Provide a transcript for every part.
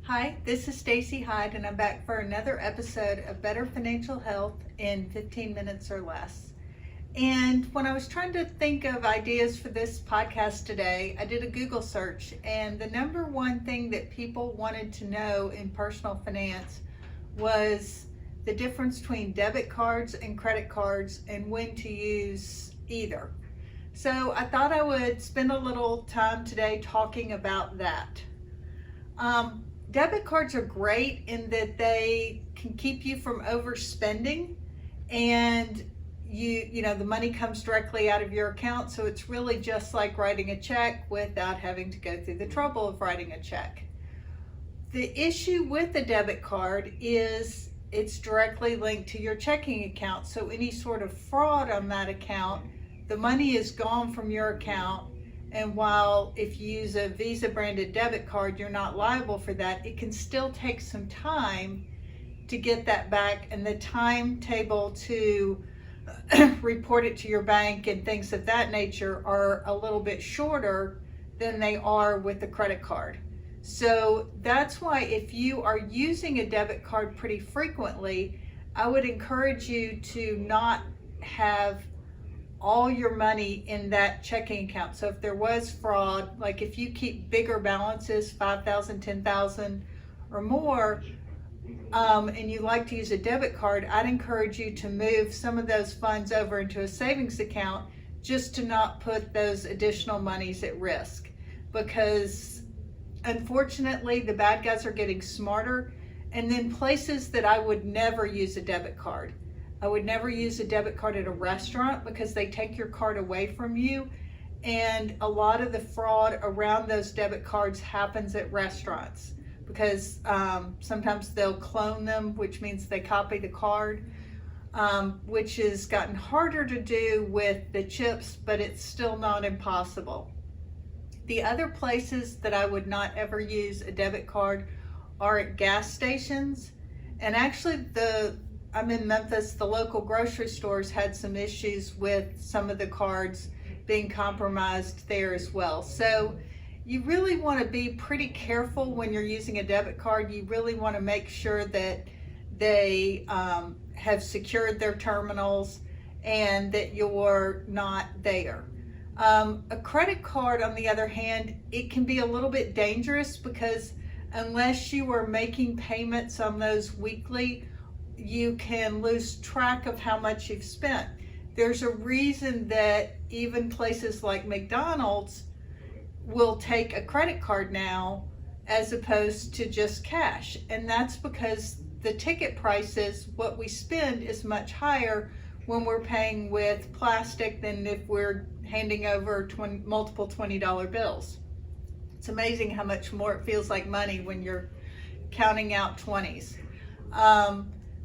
Hi, this is Stacey Hyde, and I'm back for another episode of Better Financial Health in 15 minutes or less. And when I was trying to think of ideas for this podcast today, I did a Google search, and the number one thing that people wanted to know in personal finance was the difference between debit cards and credit cards and when to use either. So I thought I would spend a little time today talking about that. Debit cards are great in that they can keep you from overspending, and you know the money comes directly out of your account, so it's really just like writing a check without having to go through the trouble of writing a check. The issue with the debit card is it's directly linked to your checking account, so any sort of fraud on that account, the money is gone from your account. And while if you use a Visa branded debit card, you're not liable for that, it can still take some time to get that back, and the timetable to report it to your bank and things of that nature are a little bit shorter than they are with the credit card. So that's why if you are using a debit card pretty frequently, I would encourage you to not have all your money in that checking account. So if there was fraud, like if you keep bigger balances, 5,000, 10,000 or more, and you like to use a debit card, I'd encourage you to move some of those funds over into a savings account just to not put those additional monies at risk. Because unfortunately, the bad guys are getting smarter. And then places that I would never use a debit card. I would never use a debit card at a restaurant because they take your card away from you. And a lot of the fraud around those debit cards happens at restaurants because sometimes they'll clone them, which means they copy the card, which has gotten harder to do with the chips, but it's still not impossible. The other places that I would not ever use a debit card are at gas stations. And actually I'm in Memphis, the local grocery stores had some issues with some of the cards being compromised there as well. So you really want to be pretty careful when you're using a debit card. You really want to make sure that they have secured their terminals and that you're not there. A credit card, on the other hand, it can be a little bit dangerous because unless you are making payments on those weekly, you can lose track of how much you've spent. There's a reason that even places like McDonald's will take a credit card now as opposed to just cash. And that's because the ticket prices, what we spend, is much higher when we're paying with plastic than if we're handing over multiple $20 bills. It's amazing how much more it feels like money when you're counting out 20s.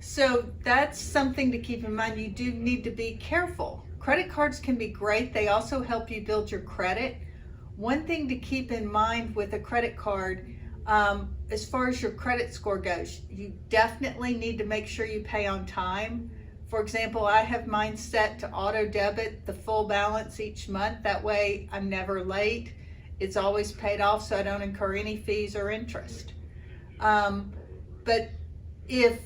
So that's something to keep in mind. You do need to be careful. Credit cards can be great. They also help you build your credit. One thing to keep in mind with a credit card, as far as your credit score goes, you definitely need to make sure you pay on time. For example, I have mine set to auto debit the full balance each month. That way I'm never late. It's always paid off, so I don't incur any fees or interest. But if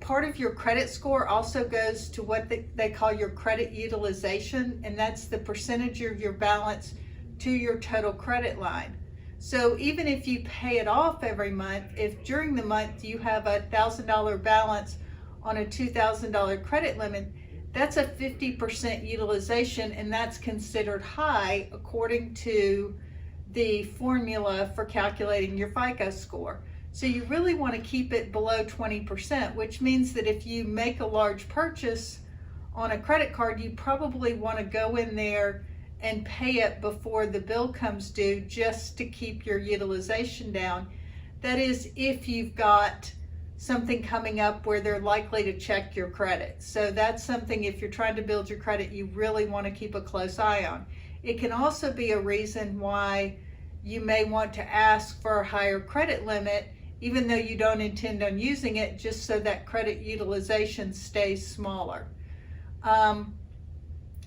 part of your credit score also goes to what they call your credit utilization, and that's the percentage of your balance to your total credit line. So even if you pay it off every month, if during the month you have a $1,000 balance on a $2,000 credit limit, that's a 50% utilization, and that's considered high according to the formula for calculating your FICO score. So you really want to keep it below 20%, which means that if you make a large purchase on a credit card, you probably want to go in there and pay it before the bill comes due just to keep your utilization down. That is, if you've got something coming up where they're likely to check your credit. So that's something, if you're trying to build your credit, you really want to keep a close eye on. It can also be a reason why you may want to ask for a higher credit limit, even though you don't intend on using it, just so that credit utilization stays smaller.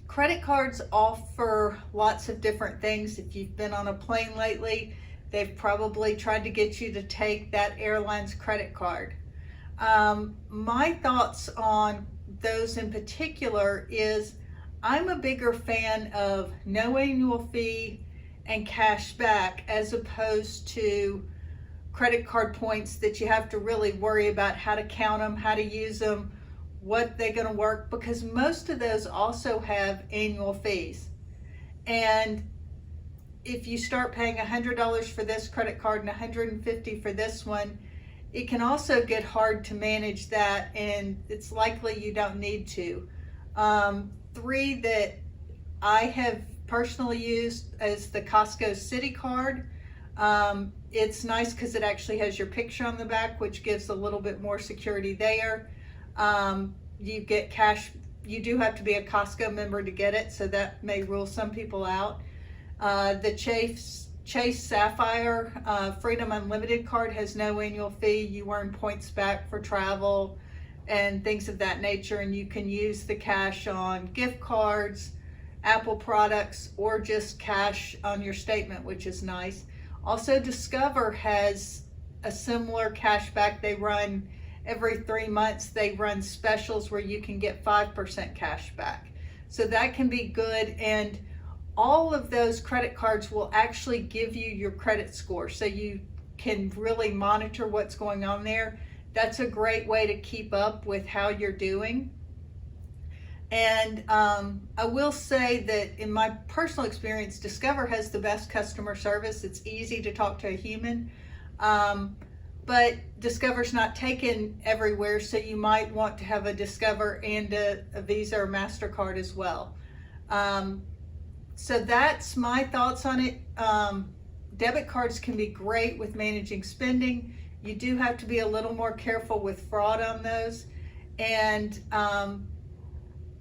Credit cards offer lots of different things. If you've been on a plane lately, They've probably tried to get you to take that airline's credit card. My thoughts on those in particular is I'm a bigger fan of no annual fee and cash back as opposed to credit card points that you have to really worry about how to count them, how to use them, what they're going to work, because most of those also have annual fees. And if you start paying $100 for this credit card and $150 for this one, it can also get hard to manage that, and it's likely you don't need to. Three that I have personally used is the Costco City Card. It's nice because it actually has your picture on the back, which gives a little bit more security there. You get cash. You do have to be a Costco member to get it, so that may rule some people out. The Chase Sapphire Freedom Unlimited card has no annual fee. You earn points back for travel and things of that nature, and you can use the cash on gift cards, Apple products, or just cash on your statement, which is nice. Also, Discover has a similar cash back. They run every 3 months. They run specials where you can get 5% cash back. So that can be good, and all of those credit cards will actually give you your credit score, so you can really monitor what's going on there. That's a great way to keep up with how you're doing. And I will say that in my personal experience, Discover has the best customer service. It's easy to talk to a human, but Discover's not taken everywhere, so you might want to have a Discover and a Visa or MasterCard as well. So that's my thoughts on it. Debit cards can be great with managing spending. You do have to be a little more careful with fraud on those, and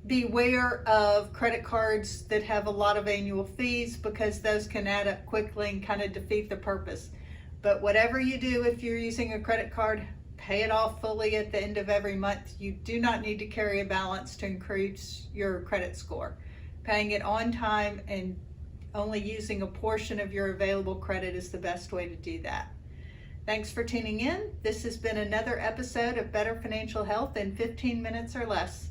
beware of credit cards that have a lot of annual fees, because those can add up quickly and kind of defeat the purpose. But whatever you do, if you're using a credit card, pay it off fully at the end of every month. You do not need to carry a balance to increase your credit score. Paying it on time and only using a portion of your available credit is the best way to do that. Thanks for tuning in. This has been another episode of Better Financial Health in 15 minutes or less.